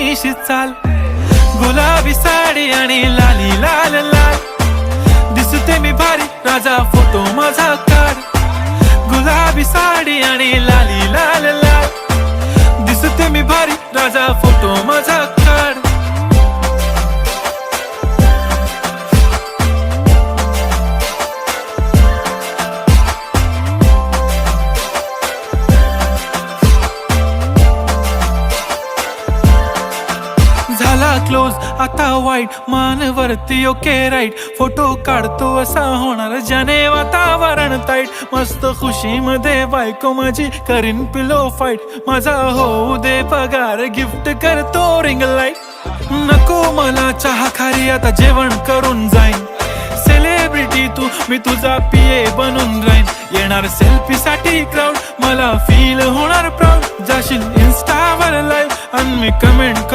अशी चाल, गुलाबी साडी आणि लाली लाल लाल, दिसते मी भारी राजा फोटो माझा काढ. गुलाबी साडी आणि लाली लाल लाल, दिसते मी भारी राजा फोटो माझा काढ. झाला क्लोज आता वाईट, मानवरती ओके राईट, फोटो काढतो असा होणार ज्याने वातावरण ताईट. मस्त खुशी मध्ये बायको माझी करीन पिलो फाईट, माझा होऊ दे पगार गिफ्ट करतो रिंग लाईट. नको मला चहा खारी आता जेवण करून जाईन, सेलिब्रिटी तू मी तुझा पिये बनून राहीन. येणार सेल्फी साठी क्राऊड, मला फील होणार प्राऊड, जाशील इन्स्टावर लाईव्ह आणि मी कमेंट